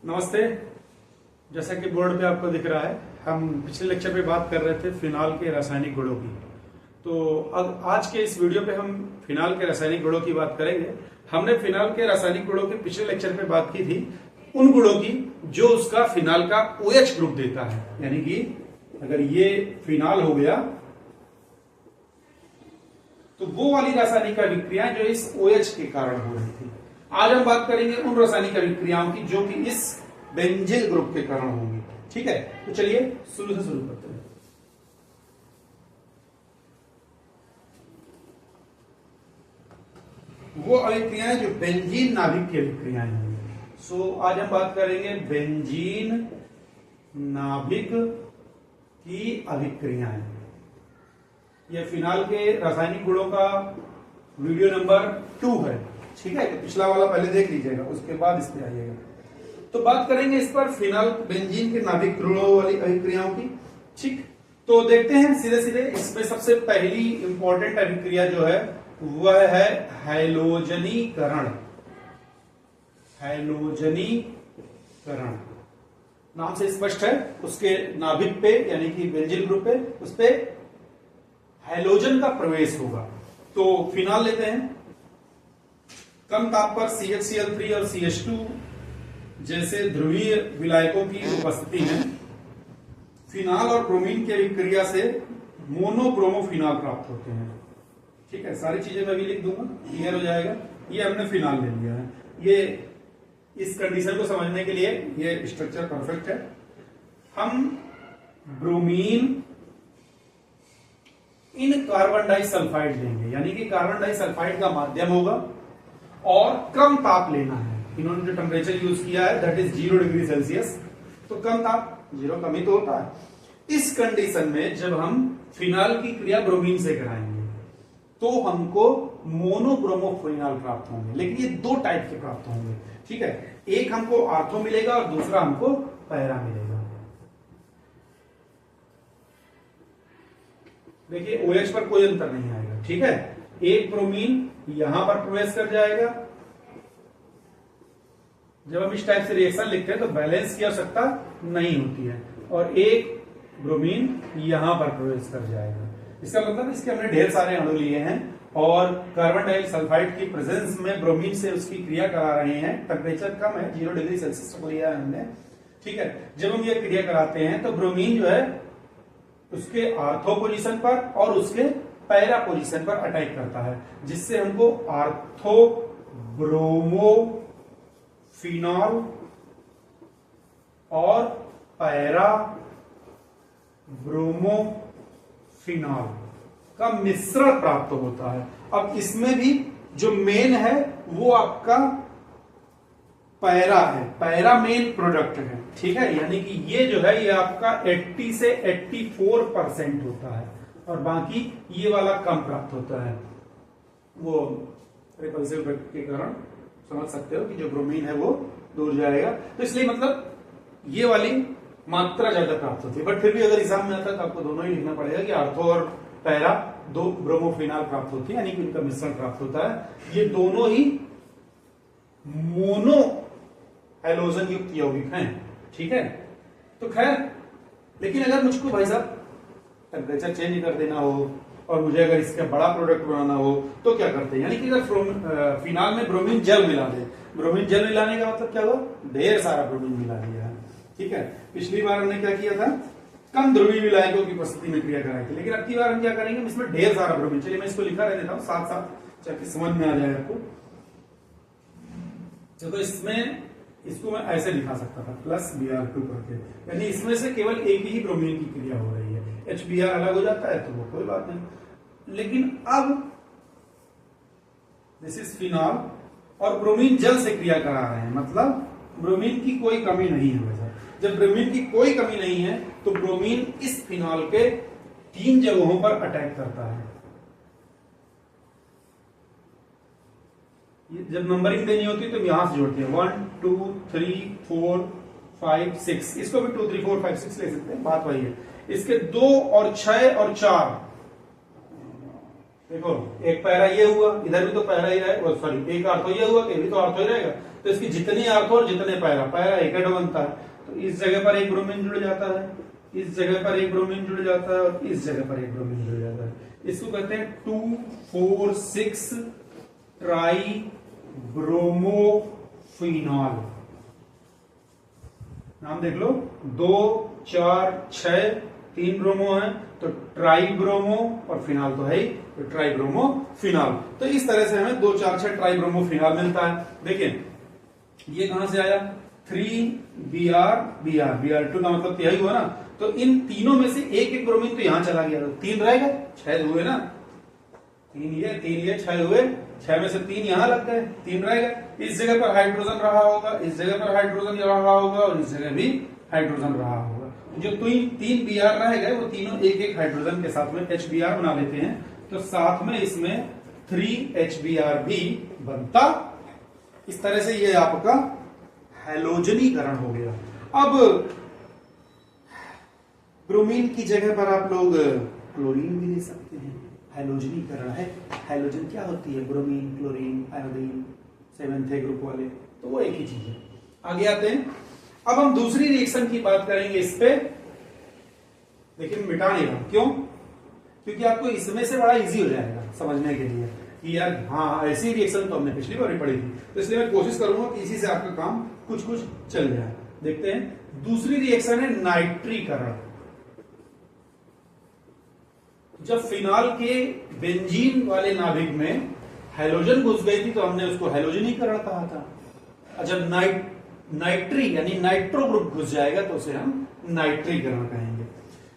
नमस्ते। जैसा कि बोर्ड पे आपको दिख रहा है, हम पिछले लेक्चर पे बात कर रहे थे फिनाल के रासायनिक गुणों की। तो अब आज के इस वीडियो पे हम फिनाल के रासायनिक गुणों की बात करेंगे। हमने फिनाल के रासायनिक गुणों के पिछले लेक्चर पे बात की थी उन गुणों की जो उसका फिनाल का OH ग्रुप देता है। यानी कि अगर ये फिनाल हो गया तो वो वाली रासायनिक अभिक्रियाएं जो इस OH के कारण हो रही थी। आज हम बात करेंगे उन रासायनिक अभिक्रियाओं की जो कि इस बेंजीन ग्रुप के कारण होंगी। ठीक है, तो चलिए शुरू से शुरू करते हैं। वो अभिक्रियाएं जो बेंजीन नाभिक की अभिक्रियाएं होंगी। सो आज हम बात करेंगे बेंजीन नाभिक की अभिक्रियाएं। यह फिनाल के रासायनिक गुणों का वीडियो नंबर 2 है। ठीक है, तो पिछला वाला पहले देख लीजिएगा, उसके बाद इस पे आइएगा। तो बात करेंगे इस पर फिनाल बेंजीन के नाभिक गुणों वाली अभिक्रियाओं की। ठीक, तो देखते हैं सीधे सीधे। इसमें सबसे पहली इंपॉर्टेंट अभिक्रिया जो है वह है हैलोजनीकरण। हैलोजनीकरण नाम से स्पष्ट है, उसके नाभिक पे यानी कि बेंजीन ग्रुप पे उस पे हैलोजन का प्रवेश होगा। तो फिनाल लेते हैं। कम ताप पर CHCl3 और CH2 जैसे ध्रुवीय विलायकों की उपस्थिति में फिनाल और ब्रोमीन की अभिक्रिया से मोनोब्रोमोफिनाल प्राप्त होते हैं। ठीक है, सारी चीजें मैं भी लिख दूंगा, क्लियर हो जाएगा। ये हमने फिनाल ले लिया है। ये इस कंडीशन को समझने के लिए ये स्ट्रक्चर परफेक्ट है। हम ब्रोमीन इन कार्बन डाइसल्फाइड लेंगे, यानी कि कार्बन डाइसल्फाइड का माध्यम होगा और कम ताप लेना है। इन्होंने जो टेम्परेचर यूज किया है दैट इज 0 डिग्री सेल्सियस। तो कम ताप, 0 कम ही तो होता है। इस कंडीशन में जब हम फिनाल की क्रिया ब्रोमीन से कराएंगे तो हमको मोनोब्रोमोफिनाल प्राप्त होंगे। लेकिन ये 2 टाइप के प्राप्त होंगे। ठीक है, एक हमको आर्थो मिलेगा और दूसरा हमको पैरा मिलेगा। देखिए OH पर कोई अंतर नहीं आएगा। ठीक है, एक ब्रोमीन यहां पर प्रवेश कर जाएगा। जब हम इस टाइप से रिएक्शन लिखते हैं तो बैलेंस की आवश्यकता नहीं होती है, और एक ब्रोमीन यहां पर प्रवेश कर जाएगा। इसका मतलब इसके हमने ढेर सारे अणु लिए हैं और कार्बन डाइसल्फाइड की प्रेजेंस में ब्रोमीन से उसकी क्रिया करा रहे हैं। टेम्परेचर कम है, 0 डिग्री सेल्सियस तक लिया है हमने। ठीक है, जब हम ये क्रिया कराते हैं तो ब्रोमीन जो है उसके आर्थो पोजीशन पर और उसके पैरा पोजीशन पर अटैक करता है, जिससे हमको आर्थो ब्रोमोफिनॉल और पैरा ब्रोमोफिनॉल का मिश्रण प्राप्त होता है। अब इसमें भी जो मेन है वो आपका पैरा है। पैरा मेन प्रोडक्ट है। ठीक है, यानी कि ये जो है ये आपका 80 से 84% होता है और बाकी ये वाला कम प्राप्त होता है। वो रिपल्सिव इफेक्ट के कारण समझ सकते हो कि जो ब्रोमीन है वो दूर जाएगा। तो इसलिए मतलब ये वाली मात्रा ज्यादा प्राप्त होती है। बट फिर भी अगर एग्जाम में आता है तो आपको दोनों ही लिखना पड़ेगा कि आर्थो और पैरा 2 ब्रोमोफिनाल प्राप्त होती है, यानी कि इनका मिश्रण प्राप्त होता है। ये दोनों ही मोनो हैलोजन युक्त यौगिक हैं। ठीक है, तो खैर, लेकिन अगर मुझको भाई साहब टेम्परेचर चेंज कर देना हो और मुझे अगर इसका बड़ा प्रोडक्ट बनाना हो तो क्या करते हैं? यानी कि अगर फिनाल में ब्रोमीन जल मिला दे। ब्रोमीन जल मिलाने का मतलब क्या हुआ? ढेर सारा ब्रोमीन मिला दिया है। ठीक है, पिछली बार हमने क्या किया था? कम ध्रुवीय विलायकों की उपस्थिति में क्रिया कराई थी, लेकिन अब की बार हम क्या करेंगे? इसमें ढेर सारा ब्रोमीन। चलिए मैं इसको लिखा रह देता हूं साथ साथ, ताकि समझ में आ जाए आपको। तो इसमें इसको मैं ऐसे लिखा सकता था +Br2 करके, यानी इसमें से केवल एक ही ब्रोमीन की क्रिया हो रही है। HBr अलग हो जाता है तो वो कोई बात नहीं। लेकिन अब दिस इज फिनॉल और ब्रोमीन जल से क्रिया करा रहे हैं, मतलब ब्रोमीन की कोई कमी नहीं है। वैसा जब ब्रोमीन की कोई कमी नहीं है तो ब्रोमीन इस फिनॉल के 3 जगहों पर अटैक करता है। जब नंबरिंग देनी होती है तो यहां से जोड़ते हैं 1 2 3 4 5 6। इसको भी 2 3 4 5 6 ले सकते हैं, बात वही है। इसके 2 और 6 और 4 देखो एक पैरा ये हुआ, इधर भी तो पैरा ही रहेगा, सॉरी एक आर्थो ये हुआ, ये भी तो आर्थो ही रहेगा, तो इसकी जितनी आर्थो और जितने पैरा, पैरा एक हेड बनता है, तो इस जगह पर एक ब्रोमीन जुड़ जाता है, इस जगह पर एक ब्रोमीन जुड़ जाता है और इस जगह पर एक ब्रोमीन जुड़ जाता है। इसको कहते हैं 2,4,6 ट्राई ब्रोमोफिनॉल। नाम देख लो, 2, 4, 6, 3 ब्रोमो है तो ट्राई ब्रोमो, और फिनॉल तो है ही, तो ट्राई ब्रोमो फिनॉल। तो इस तरह से हमें 2, 4, 6 ट्राई ब्रोमो फिनॉल मिलता है। देखिए ये कहां से आया, 3Br2 का मतलब यही हुआ ना, तो इन तीनों में से एक एक ब्रोमीन तो यहां चला गया, तो 3 रहेगा, 6 हुए ना, 3 ये 6 हुए, 6 में से 3 यहां लग गए, 3 रहेगा। इस जगह पर हाइड्रोजन रहा होगा, इस जगह पर हाइड्रोजन रहा होगा और इस जगह भी हाइड्रोजन रहा होगा। जो 3 Br रह गए वो तीनों एक एक हाइड्रोजन के साथ में HBr बना लेते हैं, तो साथ में इसमें 3HBr भी बनता। इस तरह से ये आपका हैलोजनीकरण हो गया। अब ब्रोमीन की जगह पर आप लोग क्लोरीन भी ले सकते हैं, हैलोजनीकरण है। हैलोजन क्या होती है, bromine, chlorine, iodine, 7th group वाले, तो वो एक ही चीज है। आगे आते हैं, अब हम दूसरी रिएक्शन की बात करेंगे इस पे, लेकिन मिटा नहीं रहा, क्यों? क्योंकि आपको इसमें से बड़ा इजी हो जाएगा समझने के लिए कि यार हाँ ऐसी रिएक्शन तो हमने पिछली बार भी पढ़ी थी, तो इसलिए मैं कोशिश करूंगा कि इसी से आपका काम कुछ कुछ चल जाए। देखते हैं, दूसरी रिएक्शन है नाइट्रीकरण। जब फिनॉल के बेंजीन वाले नाभिक में हैलोजन घुस गई थी तो हमने उसको हैलोजनीकरण कहा था। जब नाइट्री यानी नाइट्रो ग्रुप घुस जाएगा तो उसे हम नाइट्रीकरण कहेंगे।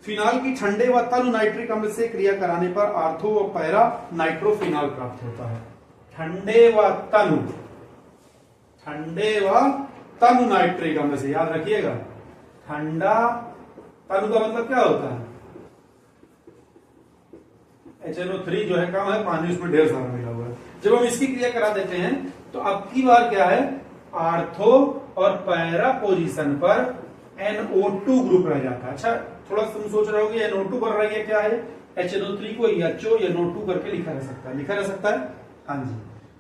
फिनॉल की ठंडे व तनु नाइट्रिक अम्ल से क्रिया कराने पर आर्थो व पैरा नाइट्रोफिनॉल प्राप्त होता है। ठंडे व तनु नाइट्रिक अम्ल से, याद रखिएगा, ठंडा तनु का मतलब क्या होता है, HNO3 जो है कम है, पानी उसमें ढेर सारा मिला हुआ है। जब हम इसकी क्रिया करा देते हैं तो अब की बार क्या है, आर्थो और पैरा पोजीशन पर NO2 ग्रुप रह जाता है। अच्छा थोड़ा तुम सोच रहे हो कि NO2 बन रही है, क्या है, HNO3 को HO NO2 करके लिखा रह सकता है, लिखा रह सकता है, हाँ जी।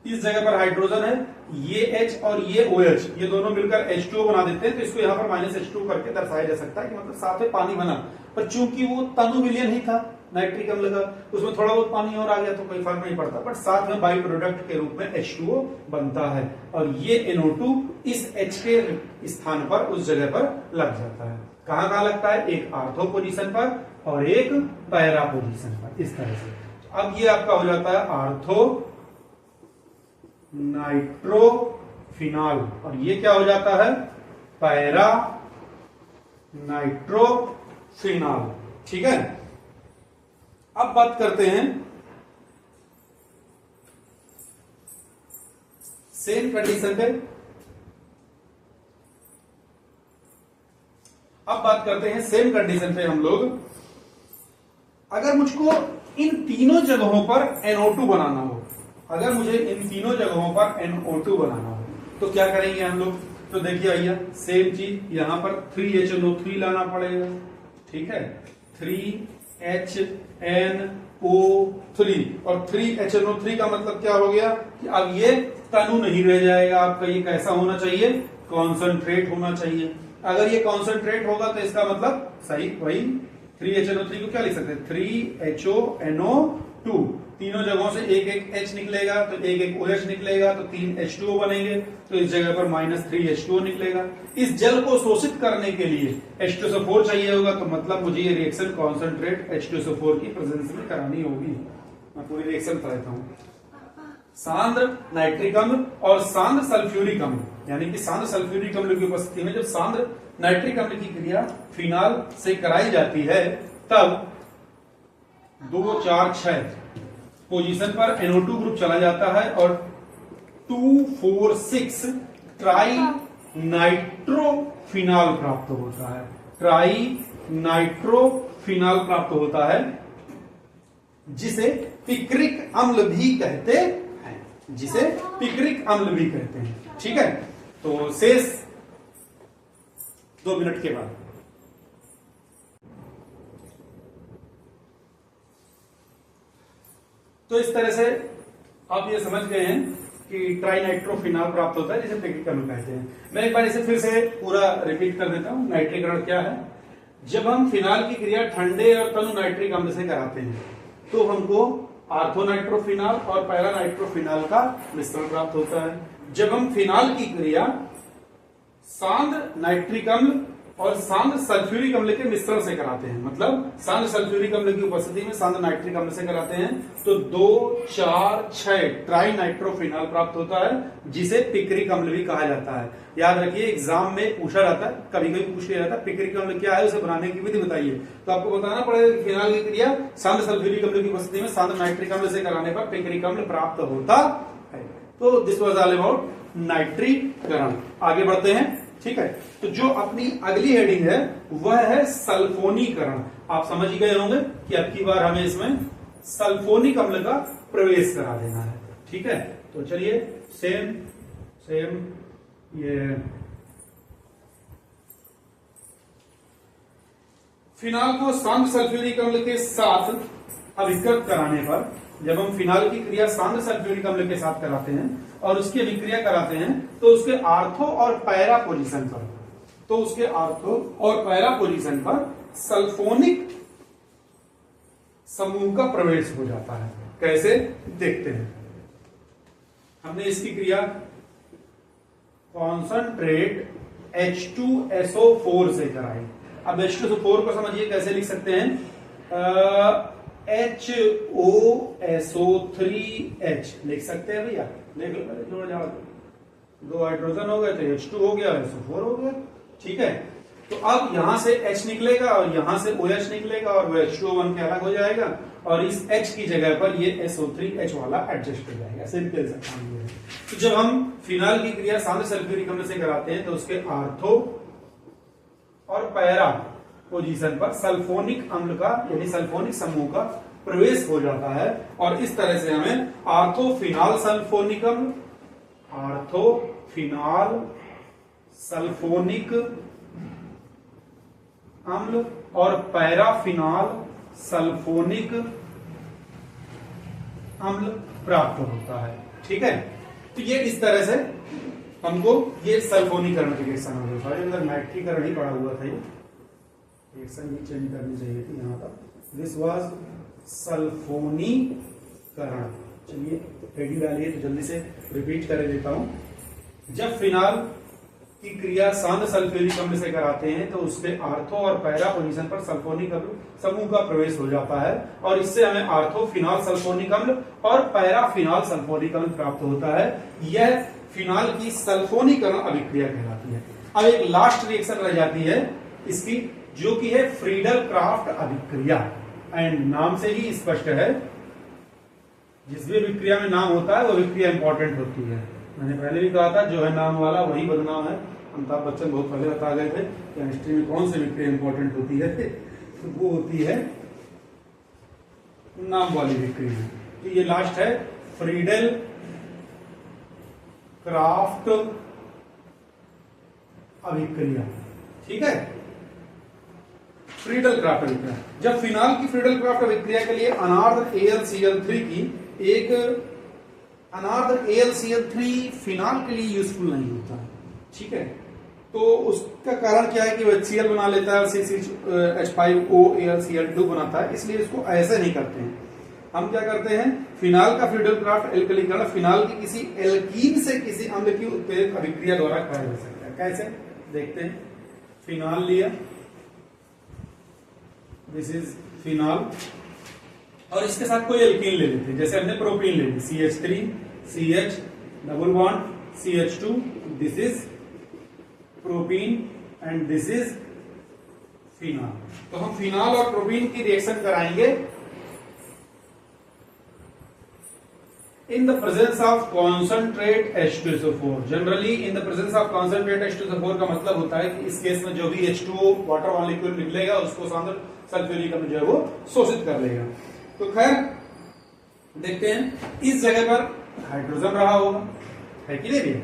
इस जगह पर हाइड्रोजन है, ये H और ये OH, ये दोनों मिलकर H2O बना देते हैं, तो इसको यहाँ पर -H2 करके दर्शाया जा सकता है कि मतलब साथ में पानी बना, पर चूंकि वो तनु विलयन ही था नाइट्रिक अम्ल का, उसमें थोड़ा बहुत पानी और आ गया तो कोई फर्क नहीं पड़ता, बट साथ में बाई प्रोडक्ट के रूप में H2O बनता है और ये NO2 इस H के स्थान पर उस जगह पर लग जाता है। कहां कहां लगता है, एक आर्थो पोजीशन पर और एक पैरा पोजीशन पर, इस तरह से। अब ये आपका हो जाता है आर्थो नाइट्रोफिनॉल और ये क्या हो जाता है, पैरा नाइट्रोफिनॉल। ठीक है, अब बात करते हैं सेम कंडीशन पे, अब बात करते हैं सेम कंडीशन पे हम लोग, अगर मुझको इन तीनों जगहों पर NO2 बनाना हो, अगर मुझे इन तीनों जगहों पर NO2 बनाना हो तो क्या करेंगे हम लोग, तो देखिए भैया सेम चीज, यहां पर 3HNO3 लाना पड़ेगा, ठीक है, 3HNO3 और 3HNO3 का मतलब क्या हो गया कि अब ये तनु नहीं रह जाएगा आपका, ये कैसा होना चाहिए, कॉन्सेंट्रेट होना चाहिए। अगर ये कॉन्सेंट्रेट होगा तो इसका मतलब सही वही 3HNO3 को क्या लिख सकते हैं, 3HONO2, तीनों जगहों से एक एक H निकलेगा तो एक एक OH निकलेगा तो 3 H2O बनेंगे, तो इस जगह पर -3 H2O निकलेगा। इस जल को शोषित करने के लिए H2SO4 चाहिए होगा, तो मतलब मुझे ये रिएक्शन कॉन्सेंट्रेट H2SO4 की प्रेजेंस में करानी होगी। मैं पूरी रिएक्शन बताता हूँ, सांद्र नाइट्रिक अम्ल और सांद्र सल्फ्यूरिक अम्ल, यानी कि सांद्र सल्फ्यूरिक अम्ल की उपस्थिति में जब सांद्र नाइट्रिक अम्ल की क्रिया फिनॉल से कराई जाती है तब 2, 4, 6 पोजीशन पर NO2 ग्रुप चला जाता है और 2,4,6 ट्राई नाइट्रोफिनॉल प्राप्त होता है, ट्राई नाइट्रोफिनॉल प्राप्त होता है, जिसे पिक्रिक अम्ल भी कहते हैं, जिसे पिक्रिक अम्ल भी कहते हैं। ठीक है, तो शेष 2 मिनट के बाद तो इस तरह से आप ये समझ गए हैं कि ट्राइनाइट्रोफिनॉल प्राप्त होता है, जिसे पिक्रिक अम्ल कहते हैं। मैं एक बार इसे फिर से पूरा रिपीट कर देता हूं। नाइट्रीकरण क्या है? जब हम फिनाल की क्रिया ठंडे और तनु नाइट्रिक अम्ल से कराते हैं तो हमको आर्थोनाइट्रोफिनॉल और पैरानाइट्रोफिनॉल का मिश्रण प्राप्त होता है। जब हम फिनाल की क्रिया सांद्र नाइट्रिक अम्ल और सांद्र सल्फ्यूरिक अम्ल के मिश्रण से कराते हैं, मतलब सांद्र सल्फ्यूरिक अम्ल की उपस्थिति में सांद्र नाइट्रिक अम्ल से कराते हैं, तो 2, 4, 6 ट्राइनाइट्रोफिनॉल प्राप्त होता है, जिसे पिक्रिक अम्ल भी कहा जाता है। याद रखिए, एग्जाम में पूछा जाता है, कभी कभी पूछ लिया जाता है पिक्रिक अम्ल क्या है, उसे बनाने की विधि बताइए, तो आपको बताना पड़ेगा कि फिनाल की क्रिया सांद्र सल्फ्यूरिक अम्ल की उपस्थिति में सांद्र नाइट्रिक अम्ल से कराने पर पिक्रिक अम्ल प्राप्त होता है। तो दिस वाज ऑल अबाउट नाइट्रीकरण। आगे बढ़ते हैं, ठीक है। तो जो अपनी अगली हेडिंग है वह है सल्फोनीकरण। आप समझ ही गए होंगे कि अब की बार हमें इसमें सल्फोनिक अम्ल का प्रवेश करा देना है, ठीक है। तो चलिए सेम ये फिनाल को सांद्र सल्फ्यूरिक अम्ल के साथ अभिकृत कराने पर, जब हम फिनाल की क्रिया सांद्र सल्फ्यूरिक अम्ल के साथ कराते हैं और उसकी अभिक्रिया कराते हैं, तो उसके आर्थो और पैरा पोजीशन पर सल्फोनिक समूह का प्रवेश हो जाता है। कैसे देखते हैं। हमने इसकी क्रिया कॉन्संट्रेट H2SO4 से कराई। अब H2SO4 को समझिए कैसे लिख सकते हैं, HOSO3H लिख सकते हैं भैया, देख लो पहले जोड़ जाओ, 2 हाइड्रोजन हो गए तो H2 हो गया, SO4 हो गया, ठीक है। तो अब यहां से H निकलेगा और यहां से OH निकलेगा और वो H2O1 के अलग हो जाएगा और इस H की जगह पर ये SO3H वाला एडजस्ट हो जाएगा। सिंपल सा काम ये है। तो जब हम फिनाल की क्रिया सांद्र सल्फ्यूरिक अम्ल से कराते हैं तो उसके आर्थो और पैरा पोजीशन पर सल्फोनिक अम्ल का यानी सल्फोनिक समूह का प्रवेश हो जाता है और इस तरह से हमें आर्थोफिनाल सल्फोनिक अम्ल और पैराफिनाल सल्फोनिक अम्ल प्राप्त होता है, ठीक है। तो ये इस तरह से हमको ये सल्फोनीकरण की रिएक्शन हो गई। सॉरी, अंदर नाइट्रीकरण ही पड़ा हुआ था, ये रिएक्शन ही चेंज करनी चाहिए थी यहाँ पर। दिस वाज सल्फोनीकरण। चलिए हेडिंग डालिए तो जल्दी से रिपीट कर देता हूं। जब फिनाल की क्रिया सांद्र सल्फ्यूरिक अम्ल से कराते हैं तो उसके आर्थो और पैरा पोजीशन पर सल्फोनिक अम्ल समूह का प्रवेश हो जाता है और इससे हमें आर्थोफिनाल सल्फोनिक अम्ल और पैराफिनाल सल्फोनिक अम्ल प्राप्त होता है। यह फिनाल की सल्फोनीकरण अभिक्रिया कहलाती है। अब एक लास्ट रिएक्शन रह जाती है इसकी, जो कि है फ्रीडल क्राफ्ट अभिक्रिया। एंड नाम से ही स्पष्ट है, जिस भी अभिक्रिया में नाम होता है वो अभिक्रिया इंपॉर्टेंट होती है। मैंने पहले भी कहा था जो है नाम वाला वही बदनाम है। अमिताभ बच्चन बहुत पहले बता गए थे कि हिस्ट्री में कौन सी अभिक्रिया इंपॉर्टेंट होती है, तो वो होती है नाम वाली अभिक्रिया। तो ये लास्ट है फ्रीडल क्राफ्ट अभिक्रिया, ठीक है। फ्रीडल क्राफ्ट अभिक्रिया, जब फिनाल की फ्रीडल क्राफ्ट अभिक्रिया के लिए अनार्द्र AlCl3 की एक अनार्द्र AlCl3 फिनाल के लिए यूजफुल नहीं होता है, ठीक है। तो उसका कारण क्या है कि वो HCl बना लेता है, CH5O AlCl2 बनाता है, इसलिए इसको ऐसे नहीं करते हैं। हम क्या करते हैं, फिनाल का फ्रीडल क्राफ्ट एल्कलीकरण फिनाल की किसी एल्कीन से किसी अम्ल की उत्प्रेरक अभिक्रिया द्वारा कराया जा सकता है। कैसे देखते हैं। फिनाल लिया, दिस इज फिनाल, और इसके साथ कोई एल्कीन ले लेते हैं, जैसे हमने प्रोपीन ले ली, CH3 CH double bond CH2, this is propene and this is phenol. तो हम फिनाल और प्रोपीन की रिएक्शन कराएंगे in the presence of concentrate H2SO4। Generally in the presence of concentrate H2SO4 का मतलब होता है कि इस केस में जो भी H2O वाटर मॉलिक्यूल निकलेगा उसको सांद्र सल्फ्यूरिक अम्ल जो है वो शोषित कर लेगा। तो खैर देखते हैं, इस जगह पर हाइड्रोजन रहा होगा, है कि नहीं भैया,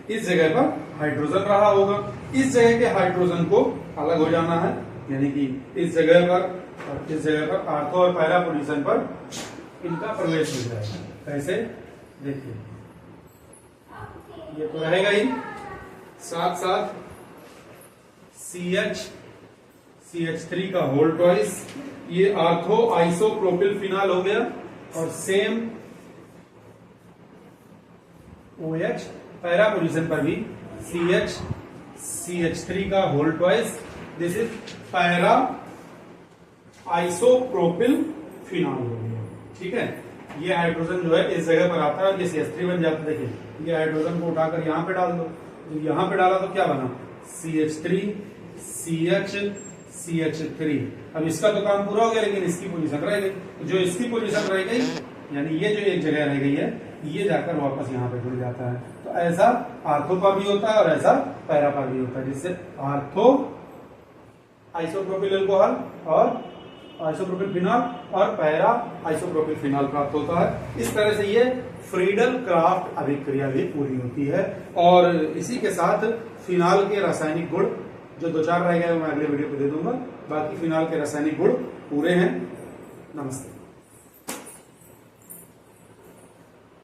इस जगह पर हाइड्रोजन रहा होगा, इस जगह के हाइड्रोजन को अलग हो जाना है, यानी कि इस जगह पर और इस जगह पर आर्थो और पैरा पोजीशन पर इनका प्रवेश हो जाएगा। कैसे, देखिए ये तो रहेगा ही, साथ साथ CH3 का होल ट्वाइस, ये आर्थो आइसोप्रोपिल फिनॉल हो गया, और सेम OH पैरा पोजीशन पर भी CH3 का whole twice, this is para isopropyl phenol हो गया। ठीक है, ये हाइड्रोजन जो है इस जगह पर आता है और ये CH3 बन जाता है। देखिए ये हाइड्रोजन को उठाकर यहां पे डाल दो, तो यहां पे डाला तो क्या बना, CH3 CH3। अब इसका तो काम पूरा हो गया, लेकिन इसकी पोजीशन रह गई। तो जो इसकी पोजीशन रह गई, यानी ये जो एक जगह रह गई है, ये जाकर वापस यहाँ पे जुड़ जाता है। तो ऐसा आर्थो पर भी होता है और ऐसा पैरा पर भी होता है, जिससे आर्थो आइसोप्रोपिल अल्कोहल और आइसोप्रोपिल फिनॉल और पैरा आइसोप्रोपिल फिनॉल प्राप्त होता है। इस तरह से ये फ्रीडल क्राफ्ट अभिक्रिया भी पूरी होती है। और इसी के साथ फिनॉल के रासायनिक गुण जो 2-4 रह गए मैं अगले वीडियो पे दे दूंगा। बाकी फिनॉल के रासायनिक गुण पूरे हैं। नमस्ते।